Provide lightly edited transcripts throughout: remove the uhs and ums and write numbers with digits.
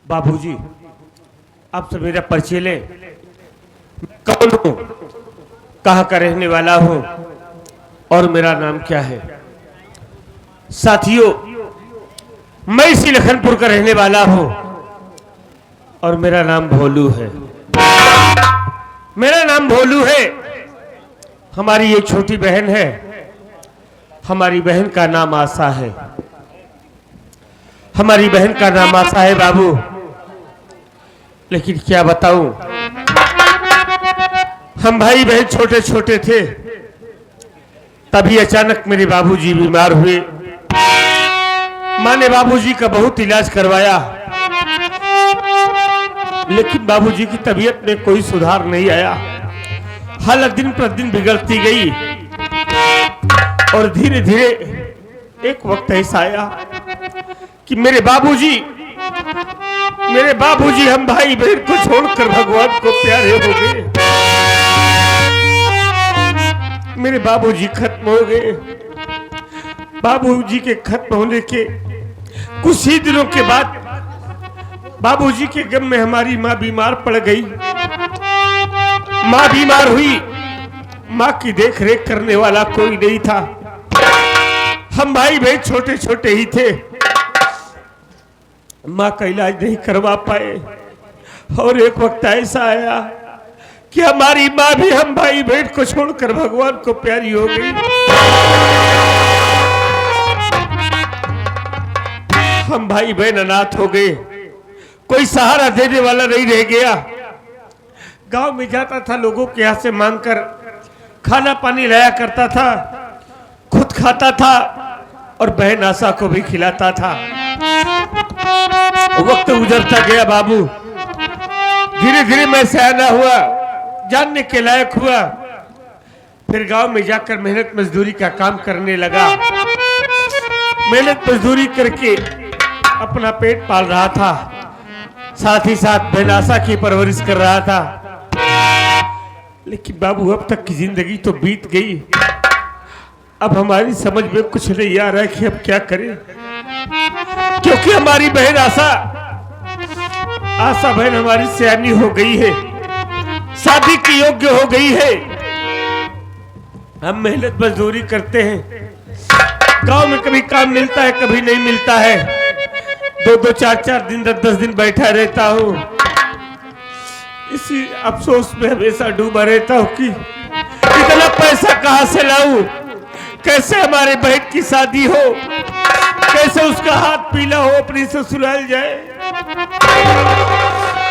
बाबूजी, आप सब मेरा परिचय ले। कौन हूँ, कहाँ का रहने वाला हूँ और मेरा नाम क्या है। साथियों, मैं इसी लखनपुर का रहने वाला हूँ और मेरा नाम भोलू है। मेरा नाम भोलू है। हमारी ये छोटी बहन है। हमारी बहन का नाम आशा है। हमारी बहन का नाम आशा है बाबू। लेकिन क्या बताऊं, हम भाई बहन छोटे छोटे थे, तभी अचानक मेरे बाबूजी बीमार हुए। माँ ने बाबूजी का बहुत इलाज करवाया, लेकिन बाबूजी की तबीयत में कोई सुधार नहीं आया। हालत दिन प्रतिदिन बिगड़ती गई और धीरे धीरे एक वक्त ऐसा आया कि मेरे बाबूजी हम भाई बहन को छोड़कर भगवान को प्यारे हो गए। मेरे बाबूजी खत्म हो गए। बाबूजी के खत्म होने के कुछ ही दिनों के बाद बाबूजी के गम में हमारी माँ बीमार पड़ गई। माँ बीमार हुई। माँ की देख रेख करने वाला कोई नहीं था। हम भाई बहन छोटे छोटे ही थे। माँ का इलाज नहीं करवा पाए और एक वक्त ऐसा आया कि हमारी माँ भी हम भाई बहन को छोड़कर भगवान को प्यारी हो गई। हम भाई बहन अनाथ हो गए। कोई सहारा देने वाला नहीं रह गया। गांव में जाता था, लोगों के यहाँ से मांगकर खाना पानी लाया करता था, खुद खाता था और बहन आशा को भी खिलाता था। वक्त गुजरता गया बाबू। धीरे धीरे मैं सयाना हुआ, जानने के लायक हुआ। फिर गांव में जाकर मेहनत मजदूरी का काम करने लगा। मेहनत मजदूरी करके अपना पेट पाल रहा था, साथ ही साथ बहन आशा की परवरिश कर रहा था। लेकिन बाबू, अब तक की जिंदगी तो बीत गई। अब हमारी समझ में कुछ नहीं आ रहा है कि अब क्या करें, क्योंकि हमारी बहन आशा बहन हमारी सयानी हो गई है, शादी की योग्य हो गई है। हम मेहनत मजदूरी करते हैं। गांव में कभी काम मिलता है, कभी नहीं मिलता है। 2-2, 4-4 दिन, 10-10 दिन बैठा रहता हूँ। इसी अफसोस में हमेशा डूबा रहता हूँ कि इतना पैसा कहाँ से लाऊं, कैसे हमारे बहन की शादी हो, कैसे उसका हाथ पीला हो, अपनी ससुराल जाए।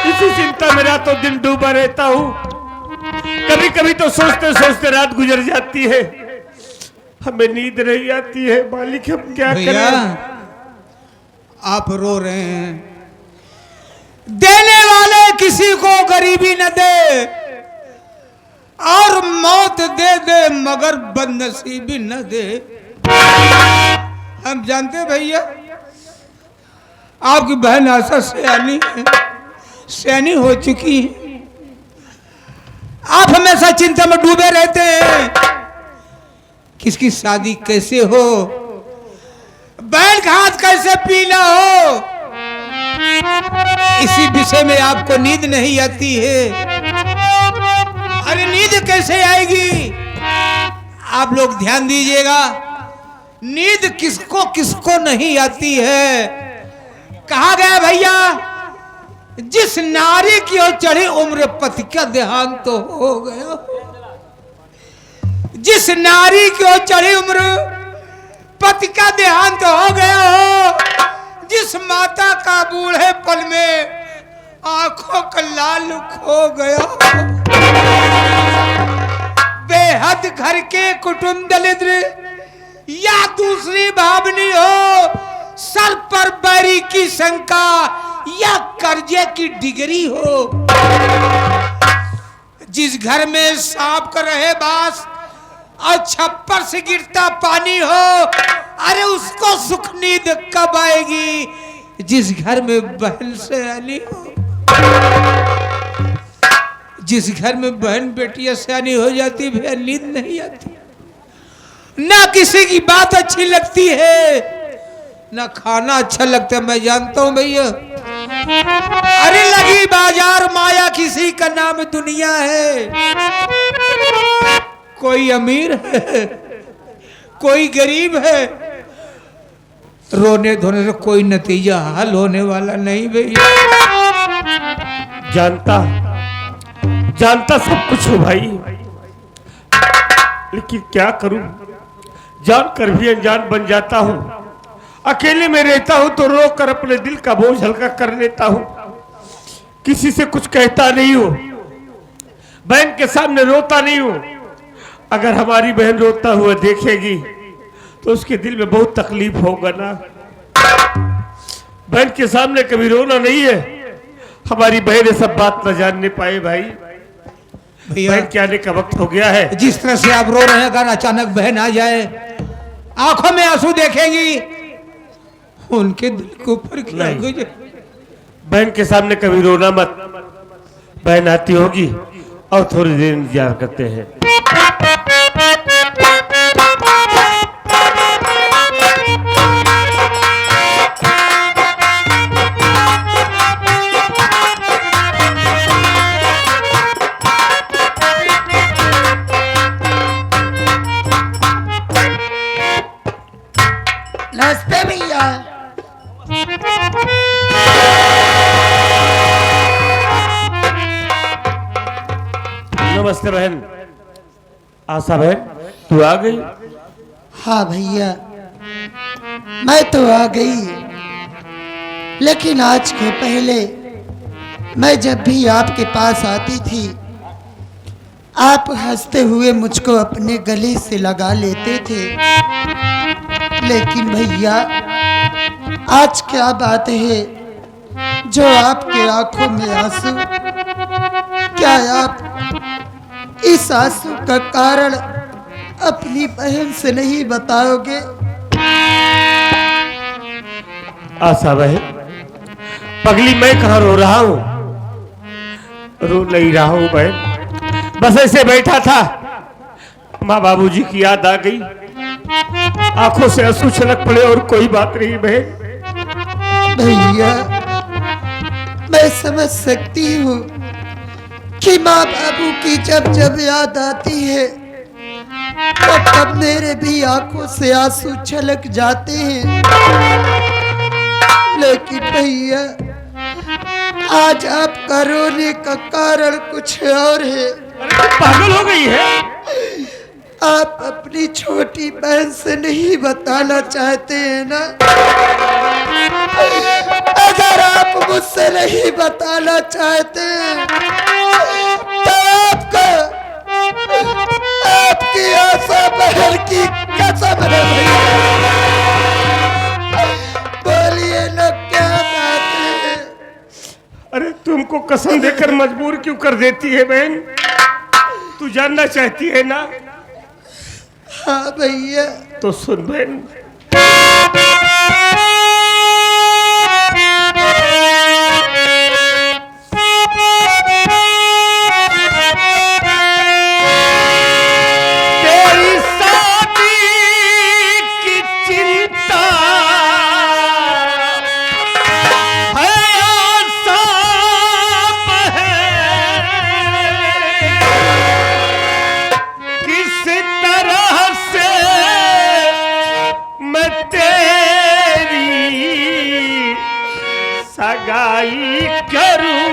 इसी चिंता में रातों दिन डूबा रहता हूँ। कभी कभी तो सोचते सोचते रात गुजर जाती है, हमें नींद नहीं आती है। मालिक, हम क्या करें। आप रो रहे हैं। देने वाले किसी को गरीबी न दे और मौत दे दे मगर बदनसीबी न दे। हम जानते भैया, आपकी बहन आशा सयानी है, सयानी हो चुकी है। आप हमेशा चिंता में डूबे रहते हैं, किसकी शादी कैसे हो, बहन का हाथ कैसे पीला हो। इसी विषय में आपको नींद नहीं आती है। अरे नींद कैसे आएगी? आप लोग ध्यान दीजिएगा, नींद किसको किसको नहीं आती है। कहा गया भैया, जिस नारी की ओर चढ़ी उम्र पति का देहांत तो हो गया। जिस नारी की ओर चढ़ी उम्र पति का देहांत तो हो गया हो, जिस माता का बूढ़े पल में आंखों का लाल खो गया, बेहद घर के कुटुंब दरिद्र या दूसरी भावनी हो, सर पर बैरी की शंका या कर्जे की डिग्री हो, जिस घर में सांप का रहे बास और छप्पर से गिरता पानी हो, अरे उसको सुख नींद कब आएगी। जिस घर में बहन सयानी हो, जिस घर में बहन बेटियां सयानी हो जाती है, नींद नहीं आती, ना किसी की बात अच्छी लगती है, ना खाना अच्छा लगता है। मैं जानता हूं भैया, अरे लगी बाजार माया किसी का नाम दुनिया है। कोई अमीर है, कोई गरीब है, रोने धोने से कोई नतीजा हल होने वाला नहीं भैया। जानता सब कुछ हो भाई, लेकिन क्या करूं, जानकर भी अनजान बन जाता हूं। अकेले में रहता हूं तो रो कर अपने दिल का बोझ हल्का कर लेता हूं। किसी से कुछ कहता नहीं हूं, बहन के सामने रोता नहीं हूं। अगर हमारी बहन रोता हुआ देखेगी तो उसके दिल में बहुत तकलीफ होगा ना। बहन के सामने कभी रोना नहीं है। हमारी बहन ये सब बात न जानने पाए भाई। बहन के आने का वक्त हो गया है। जिस तरह से आप रो रहे हैं, अगर अचानक बहन आ जाए, आंखों में आंसू देखेंगी, उनके दिल के ऊपर क्या गुजरे। बहन के सामने कभी रोना मत। बहन आती होगी और थोड़ी देर इंतजार करते हैं। नमस्ते भैया। नमस्ते बहन। आशा बहन तू आ गई? हाँ भैया, मैं तो आ गई, लेकिन आज के पहले मैं जब भी आपके पास आती थी, आप हंसते हुए मुझको अपने गले से लगा लेते थे। लेकिन भैया आज क्या बात है जो आपके आंखों में आंसू? क्या आप इस आंसू का कारण अपनी बहन से नहीं बताओगे? आशा बहन, पगली मैं कहाँ रो रहा हूँ? रो नहीं रहा हूँ बहन, बस ऐसे बैठा था, माँ बाबूजी की याद आ गई, आंखों से आंसू छलक पड़े और कोई बात नहीं बहन। भैया मैं समझ सकती हूँ कि माँ बाबू की जब जब याद आती है तब मेरे भी आंखों से आंसू छलक जाते हैं। लेकिन भैया आज आपका रोने का कारण कुछ और है। पागल हो गई है? आप अपनी छोटी बहन से नहीं बताना चाहते हैं ना? अगर आप मुझसे नहीं बताना चाहते तो आपकी आशा बहन की कसम है भैया। बोलिए ना क्या बात है? अरे तुमको कसम देकर मजबूर क्यों कर देती है बहन? तू जानना चाहती है ना? हाँ भैया। तो सुन बहन, तेरी शादी की चिंता है आशा बहन, किस तरह से मैं तेरी सगाई करूं।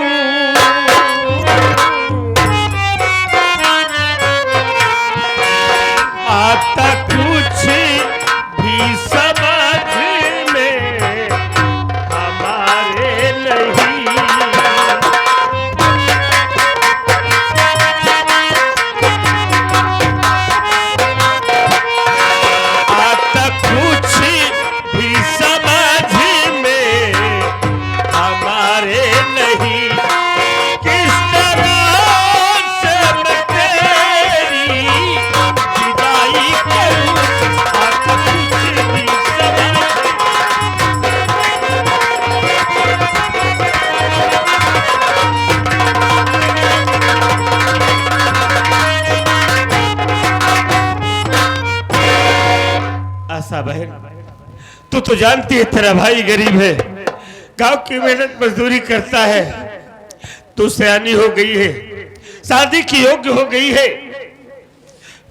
आता कुछ भी समझ में हमारे नहीं। आता कुछ भी समझ में हमारे नहीं। किस तरह से मैं तेरी विदाई करूं? आता कुछ भी समझ। आशा बहन, तू तो जानती है तेरा भाई गरीब है, गांव की मेहनत मजदूरी करता है। तू सयानी हो गई है, शादी की योग्य हो गई है।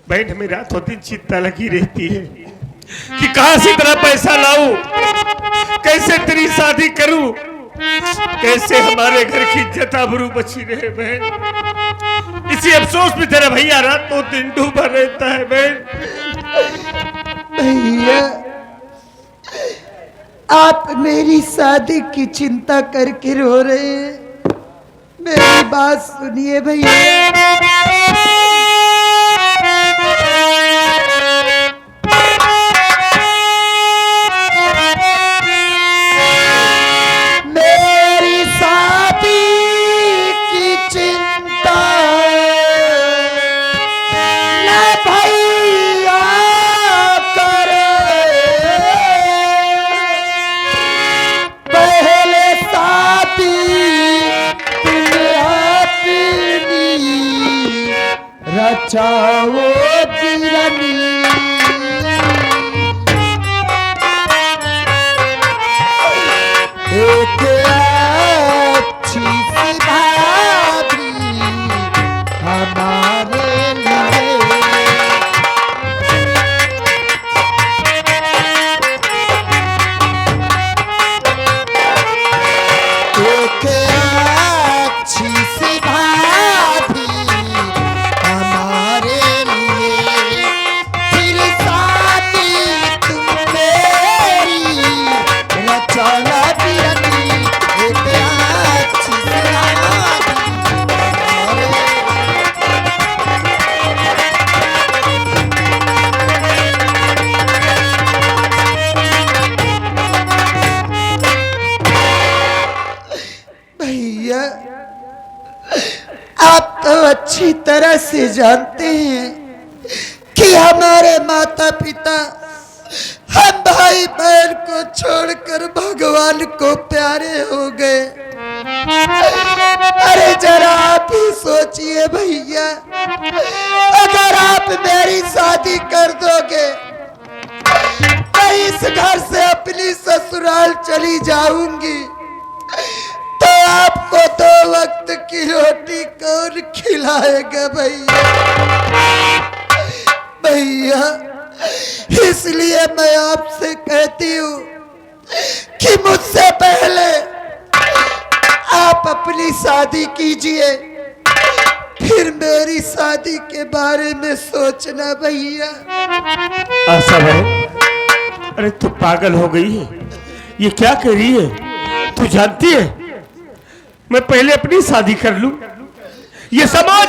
बहन हमें रातों दिन चिंता लगी रहती है कि कहां से इतना पैसा लाऊं, कैसे तेरी शादी करूं, कैसे हमारे घर की इज्जत आबरू बची रहे। बहन इसी अफसोस में तेरा भैया रातों दिन डूबा रहता है। बहन भैया आप मेरी शादी की चिंता करके रो रहे हैं, मेरी बात सुनिए भैया। मेरी शादी की चिंता न भैया करे, पहले शादी रचाओ बिरनी। एक अच्छी सी भाभी हमारे लिए, एक अच्छी सी भाभी हमारे लिए, फिर शादी तुम मेरी रचना बिरनी। एक अच्छी सी भाभी हमारे भैया आप तो अच्छी तरह से जानते हैं कि हमारे माता पिता हम भाई बहन को छोड़कर भगवान को प्यारे हो गए। अरे जरा आप ही सोचिए भैया, अगर आप मेरी शादी कर दोगे मैं इस घर से अपनी ससुराल चली जाऊंगी, तो आपको 2 वक्त की रोटी कौन खिलाएगा भैया। भैया इसलिए मैं आपसे कहती हूँ कि मुझसे पहले आप अपनी शादी कीजिए, फिर मेरी शादी के बारे में सोचना भैया। आशा बहन, अरे तू पागल हो गई है, ये क्या कर रही है? तू जानती है मैं पहले अपनी शादी कर लूं, ये समाज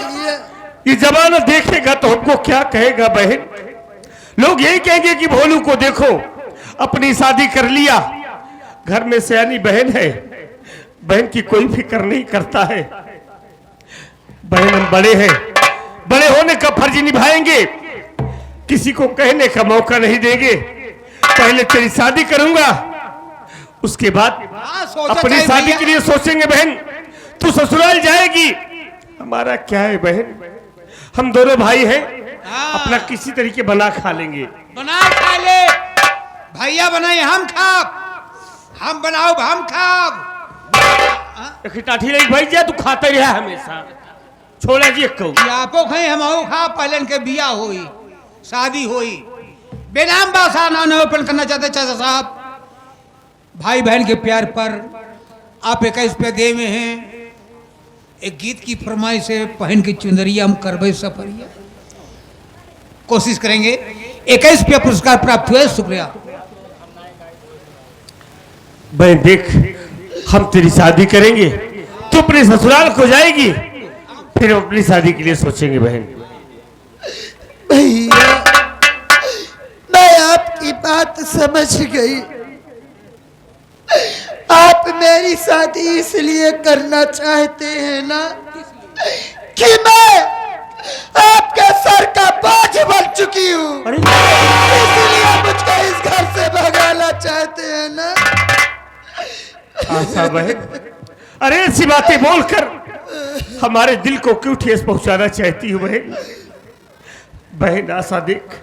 ये जमाना देखेगा तो हमको क्या कहेगा। बहन लोग यही कहेंगे कि भोलू को देखो अपनी शादी कर लिया, घर में सयानी बहन है, बहन की कोई फिक्र नहीं करता है। बहन हम बड़े हैं, बड़े होने का फर्ज निभाएंगे, किसी को कहने का मौका नहीं देंगे। पहले तेरी शादी करूंगा, उसके बाद अपनी शादी के लिए सोचेंगे। बहन तू ससुराल जाएगी, हमारा क्या है बहन, हम दोनों भाई हैं, अपना किसी तरीके बना खा लेंगे। बना खा ले भैया, बनाए हम खाब, हम बनाओ हम खाब। टाठी लगी भाई जा, तू खाता रहा हमेशा, छोड़ा जी कहू आपो खाई हम खा। पहले के बिया होई, शादी होई, बेनाम बासा ना ओपन करना चाहते चाचा साहब। भाई बहन के प्यार पर आप 21 पे दे में हैं। एक गीत की फरमाइश से पहन की चुंदरिया हम करबे सफरिया, कोशिश करेंगे। 21 पे पुरस्कार प्राप्त हुए, शुक्रिया। बहन देख, हम तेरी शादी करेंगे, तू अपने ससुराल को जाएगी, फिर हम अपनी शादी के लिए सोचेंगे। बहन भैया मैं आपकी बात समझ गई, आप मेरी शादी इसलिए करना चाहते हैं ना कि मैं आपके सर का बोझ बन चुकी हूँ, इसलिए मुझको इस घर से भगाना चाहते हैं ना। आशा बहन, अरे ऐसी बातें बोलकर हमारे दिल को क्यों ठेस पहुंचाना चाहती हूँ बहन। बहन आशा देख,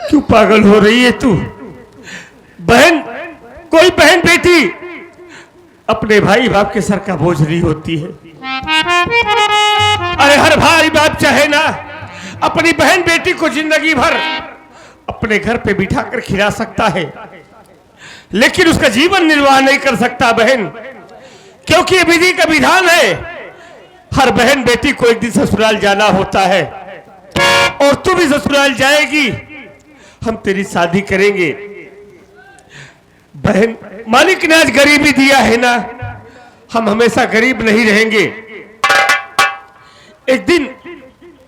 क्यों पागल हो रही है तू। बहन कोई बहन बेटी अपने भाई बाप के सर का बोझ नहीं होती है। अरे हर भाई बाप चाहे ना अपनी बहन बेटी को जिंदगी भर अपने घर पे बिठा कर खिला सकता है, लेकिन उसका जीवन निर्वाह नहीं कर सकता बहन, क्योंकि ये विधि का विधान है। हर बहन बेटी को एक दिन ससुराल जाना होता है और तू भी ससुराल जाएगी, हम तेरी शादी करेंगे। बहन, मालिक ने आज गरीबी दिया है ना, हम हमेशा गरीब नहीं रहेंगे, एक दिन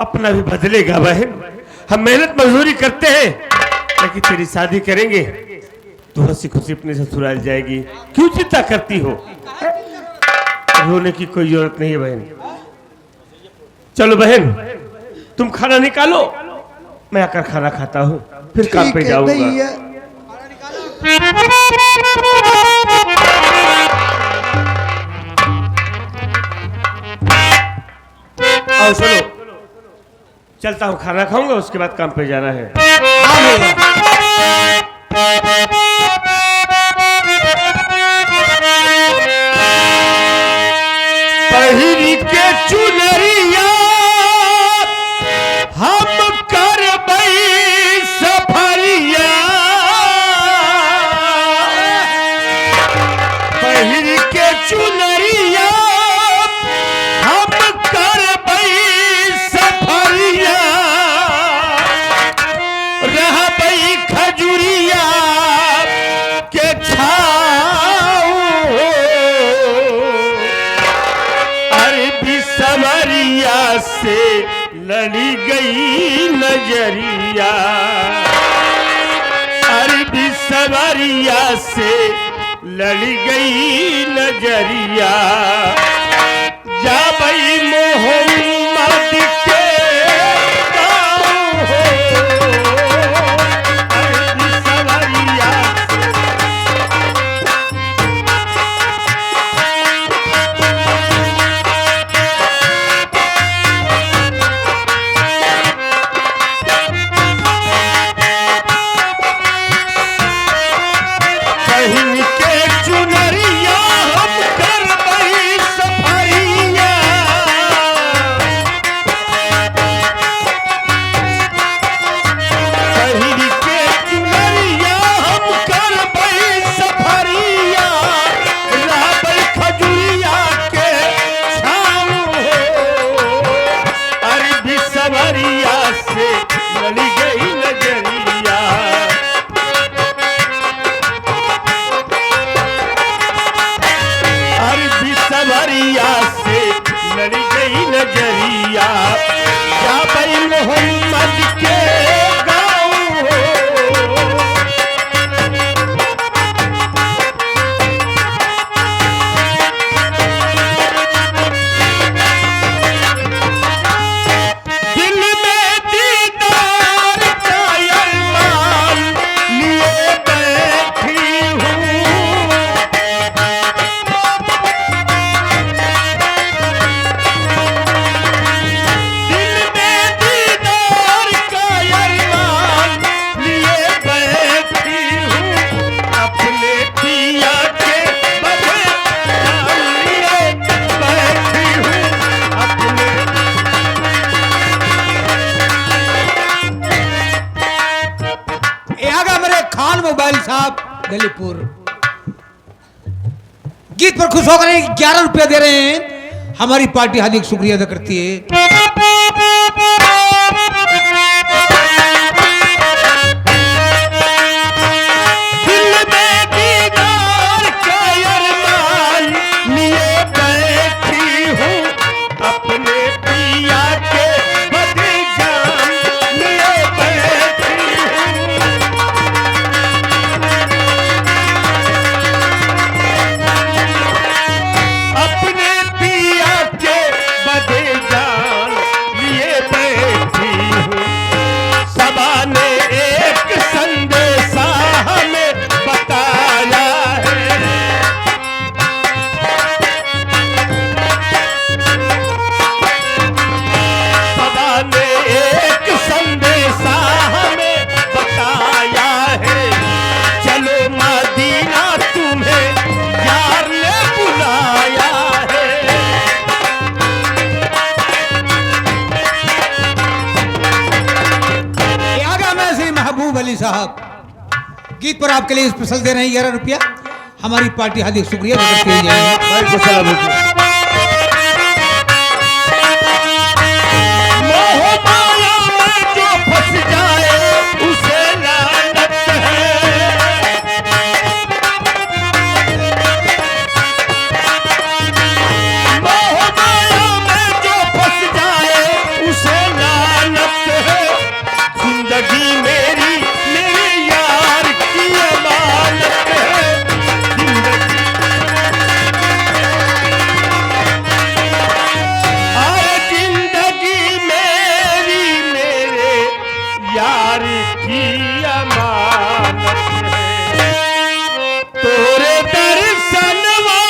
अपना भी बदलेगा बहन। हम मेहनत मजदूरी करते हैं लेकिन तेरी शादी करेंगे, तू हंसी खुशी अपने ससुराल जाएगी। क्यों चिंता करती हो? रोने की कोई जरूरत नहीं है बहन। चलो बहन, तुम खाना निकालो, मैं आकर खाना खाता हूँ, फिर काम पे ठीक है जाऊंगा। भैया। और सुनो, चलता हूँ, खाना खाऊंगा, उसके बाद काम पे जाना है। हाँ भैया। पहिरी के चुनरिया हम करबई सफरिया, पहिरी के चुनरिया हम करबई सफरिया, रहबई खजुरिया के छाऊ, अरबी सवरिया से लड़ी गई नजरिया, अरबी सवरिया से लड़ी गई नजरिया, जाबई मोहम्मद के गाँव हो, अरबी सवरिया पहिन के चुनरिया हम करबई सफरिया, पहिन के चुनरिया हम करबई सफरिया, रहबई खजुरिया के छाँव हो, अरबी सवरिया से लड़ी गई नजरिया, अरबी सवरिया से लड़ी गई नजरिया, जाबई मोहम्मद के गाँव हो। दिल में दीदार का अरमान लिए बैठी हूँ, दिल में दीदार का अरमान लिए बैठी हूँ, अपने पिया के बदे जान लिए बैठी हूँ, अपने ये आ गया मेरे खान मोबाइल साहब दिल्लीपुर। गीत पर खुश होकर 11 रुपया दे रहे हैं, हमारी पार्टी हार्दिक शुक्रिया अदा करती है। दिल में दीदार का अरमान लिए बैठी हूँ, अपने पिया के बदे जान लिए बैठी हूँ, अपने पिया के बदे जान साहब, गीत पर आपके लिए स्पेशल दे रहे हैं 11 रुपया। हमारी पार्टी हार्दिक शुक्रिया अदा करते जाएंगे। भाई को सलाम होगी। मोह माया में जो फंस जाए उसे लानत है। मोह माया में जो फंस जाए उसे लानत है। जिंदगी मेरी मेरे यार की अमानत है। जिंदगी यार की अमानत है। तोरे दर्शनवा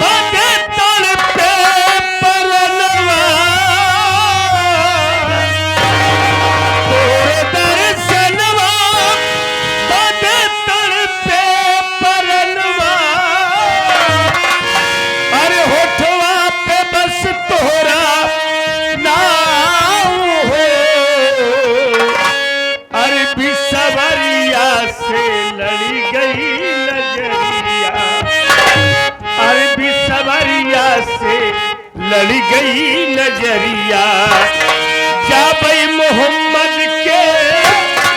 बदे तड़पे परनवा। तोरे दर्शनवा बदे तड़पे परनवा। अरे होठवा पे बस तोरा नाम हो। अरे बिसवरिया से लड़ी गई नजरिया। अरे बिसवरिया से लड़ी गई नजरिया। जाबई मोहम्मद के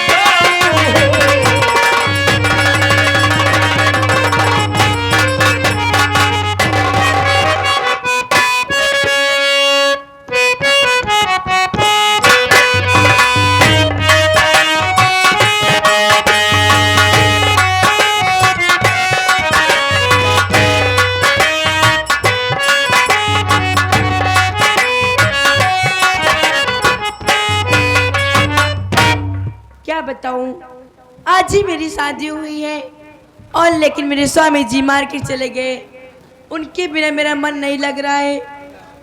नाम हो। क्या बताऊं, आज ही मेरी शादी हुई है और लेकिन मेरे स्वामी जी मार्केट चले गए। उनके बिना मेरा मन नहीं लग रहा है।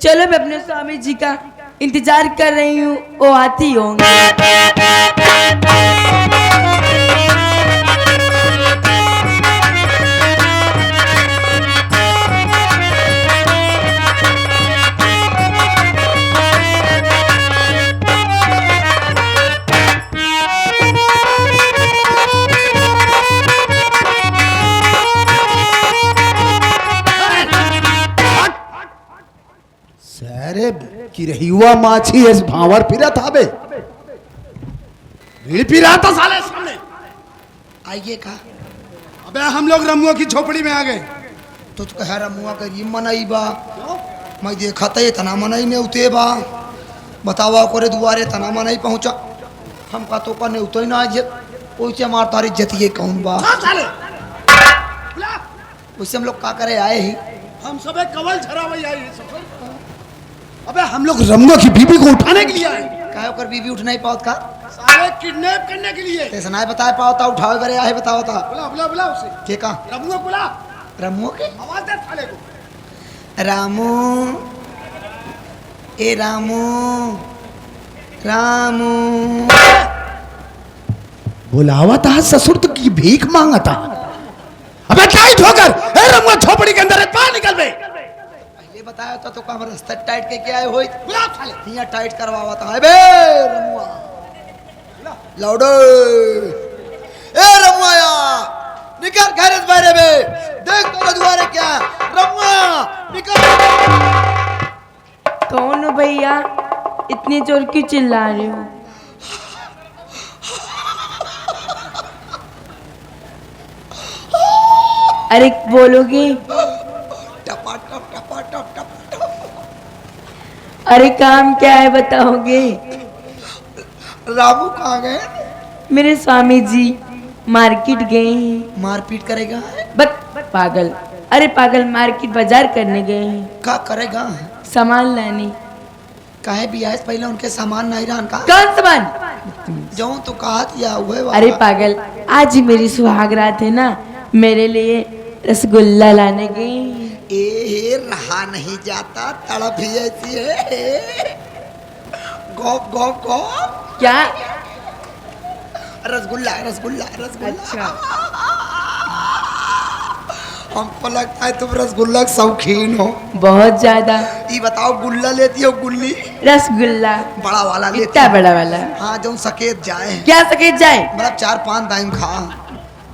चलो मैं अपने स्वामी जी का इंतजार कर रही हूँ, वो आती होंगे। अरे कि रही हुआ माछी इस भावर फिरा था बे। भीड़ पी रहा था साले सामने। आइए का अबे हम लोग रमुआ की झोपड़ी में आ गए। तो कह रमुआ का ये मनई बा। मैं देखा था ये तना मनई ने उते बा। बतावा करे दुआरे तना मनई पहुंचा। हम का तो ने उतो ही ना आज ओइसे मार तारी जतिए कौन बा। साले उससे हम लोग का करे आए ही। हम सब एक कवल झरावई आई है सब। अबे हम लोग रमुआ की बीबी को उठाने के लिए आए। काहे कर बीबी उठ नहीं पावत का। साले किडनैप करने के लिए। ऐसा नहीं बताए पावता उठावे करे आए बताओ था। बुला बुला बुला उसे। के का रमुआ बुला। रमुआ के आवाज दे साले को। रामू ए रामू रामू। बुलावा था ससुर तो की भीख मांगा था। अबे टाइट होकर ए रमुआ झोपड़ी के अंदर बाहर निकल बे। पहले बताया था तो काम रास्ता टाइट के क्या होई। बुला साले। यहाँ टाइट करवावा था बे रमुआ। लाउडो ए रमुआ या निकल घर से बाहर बे। देख तो दुआरे क्या रमुआ निकल। कौन हो भैया, इतनी जोर क्यों चिल्ला रहे हो? अरे बोलोगे? टपा टप टपा टप टप टप। अरे काम क्या है बताओगे? रामू कहाँ गए? मेरे स्वामी जी मार्केट गए हैं। मारपीट करेगा? बस पागल। अरे पागल, मार्केट बाजार करने गए हैं, का करेगा? सामान लाने। काहे भी आए पहले उनके सामान नहीं रहन का। कौन सामान? जाऊं तो कहा दिया हुए। अरे पागल, आज ही मेरी सुहाग रात है ना, मेरे लिए रसगुल्ला लाने गए। ए रहा नहीं जाता, तड़प ही ऐसी है। गौप गौप गौप। क्या? रसगुल्ला रसगुल्ला रसगुल्ला। अच्छा। हमको लगता है तुम रसगुल्ला के शौकीन हो। बहुत ज्यादा। ये बताओ गुल्ला लेती हो गुल्ली? रसगुल्ला। बड़ा वाला लेती कितना हो? बड़ा वाला? हाँ जो सकेत जाए, क्या सकेत जाए? मतलब 4-5 टाइम खा।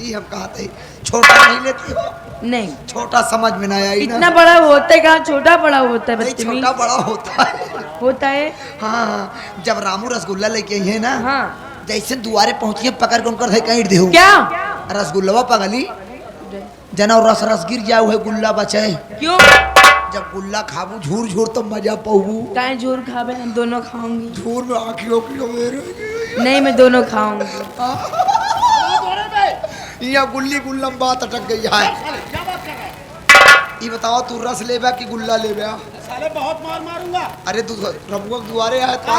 ये हम कहते हैं। छोटा नहीं लेती हो? नहीं, छोटा समझ में नहीं आई इतना ना। बड़ा होता है कहाँ, छोटा बड़ा होता है नहीं बदतमीज। छोटा बड़ा होता है। होता है। हाँ जब रामू रसगुल्ला लेके आई है ना, हाँ। जैसे दुआरे पहुंची पकड़ के उनकर कहीं दे क्या? रसगुल्ला पगली जना रस रस गिर जाए हुए गुल्ला बचे। क्यों? जब गुल्ला खाबू झूर झूर तो मजा पाऊ। काहे झूर खावे? हम दोनों खाऊंगी। झूर में आँखियों की नहीं, मैं दोनों खाऊंगी। यहाँ गुल्ली गुल्लम बात अटक गई है। ये बताओ तू रस लेबा कि गुल्ला लेबा? साले बहुत मार मारूंगा। अरे तू रमुआ के दुआरे आए तो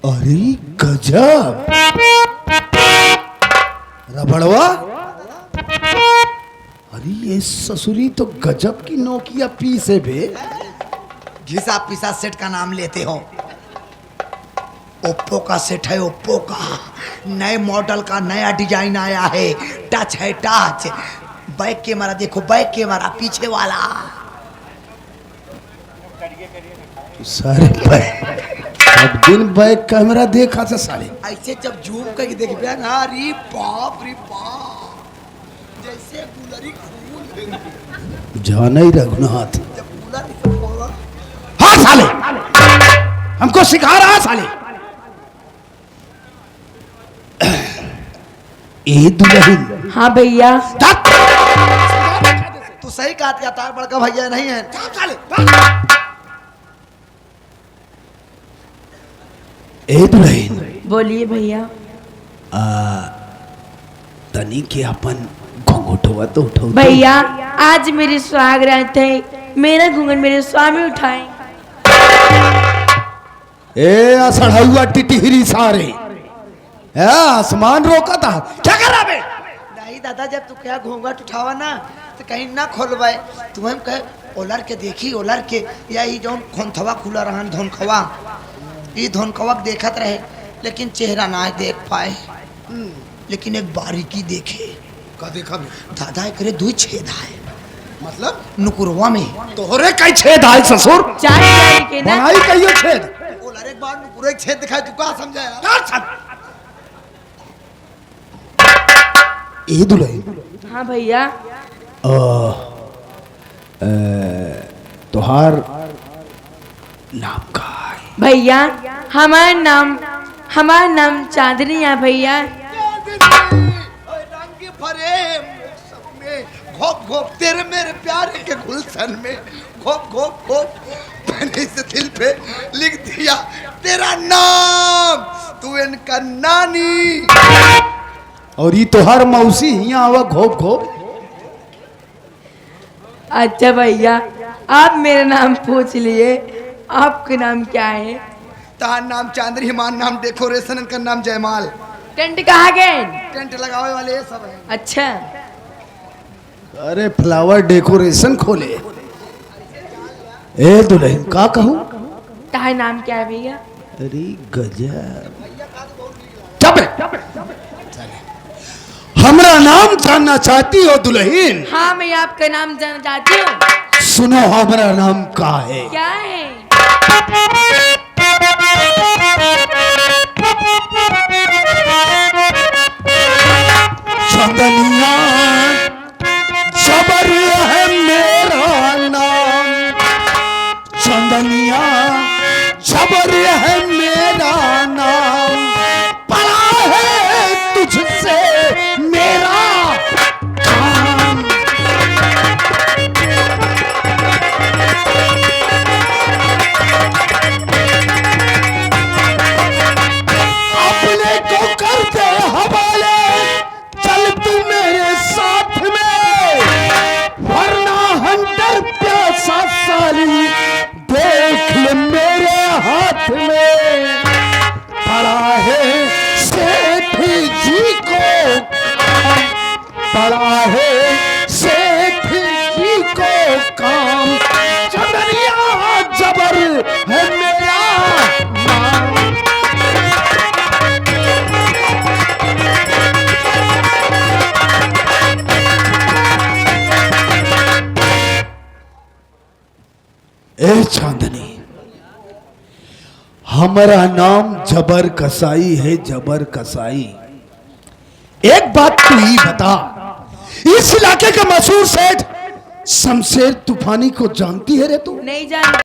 अरे गजब रबड़वा। अरे ये ससुरी तो गजब की नोकिया पीस है बे। घिसा पिसा सेट का नाम लेते हो? ओप्पो का सेट है, ओप्पो का नए मॉडल का नया डिजाइन आया है। टच है टच। बैक कैमरा देखो, बैक कैमरा पीछे वाला। सारे सब दिन बैक कैमरा देखा था साले। ऐसे जब जूम करके देखबे ना, अरे बाप रे बाप, जैसे गुलरी फूल। जाना ही रघुनाथ। जब गुलरी हाँ साले, हमको सिखा रहा साले। ए दुल्हन। हाँ भैया। तू सही कहती है, तार बड़का भैया नहीं है। ए दुल्हन, बोलिए भैया। तनी के अपन घोंघटवा तो उठो। भैया आज मेरे सुहाग रात है, मेरा घूंघट मेरे स्वामी उठाए। ए असड़ुआ टिटहिरी सारे, ए आसमान रोका था क्या कर रहा बे? नहीं दादा, जब तू क्या घूंघट उठावा ना तो कहीं ना खोलवाए। तुम्हें कहे ओलर के देखी, ओलर के या ये जो खोंथवा खुला रहा धोनखवा, ये धोनखवा देखत रहे लेकिन चेहरा ना देख पाए। लेकिन एक बारीकी देखे। का देखा बे? दादा करे 2 छेद है, मतलब नुकुरवा में। तोहरे कई छेद आए ससुर? चार चार के ना। बनाई कहियो छेद। ओलर एक बार नुकुर एक छेद दिखाई, तू क्या समझाया? क्या सब? ए दुल्हन। हाँ भैया। तोहार नाम का है? भैया हमारा नाम चांदनी है भैया। रंग फरेब में घोप घोप तेरे मेरे प्यारे के गुलशन में घोप घोप घोप मैंने इस दिल पे लिख दिया तेरा नाम, तू इनका नानी। और ये तोहार मौसी यहाँ आवा घोप घोप। अच्छा भैया, आप मेरा नाम पूछ लिए, आपका नाम क्या है? तार नाम चांदनी, हमार नाम डेकोरेशन का नाम जयमाल। टेंट कहाँ गए? टेंट लगावे वाले ये सब है। अच्छा। अरे फ्लावर डेकोरेशन खोले। ए दुल्हन का कहूँ? तार नाम क्या है भैया? अरे गजब। चुप। हमरा नाम जानना चाहती हो दुल्हन? हाँ, मैं आपका नाम जानना चाहती हूँ। सुनो हमारा नाम का है। क्या है? चंदनिया जबर है मेरा नाम, चंदनिया जबर है मेरा नाम, पड़ा है तुझसे मेरा काम। अपने को करते हवाले, चल तू मेरे साथ में, वरना हंटर प्यासा साली देख ले मेरे हाथ में, पड़ा है सेठ जी को, पड़ा है सेठ जी को काम, चंदनिया जबर ए चांदनी, हमारा नाम जबर कसाई है, जबर कसाई। एक बात तू ही बता, इस इलाके का मशहूर सेठ शमशेर तूफानी को जानती है रे तू? नहीं जान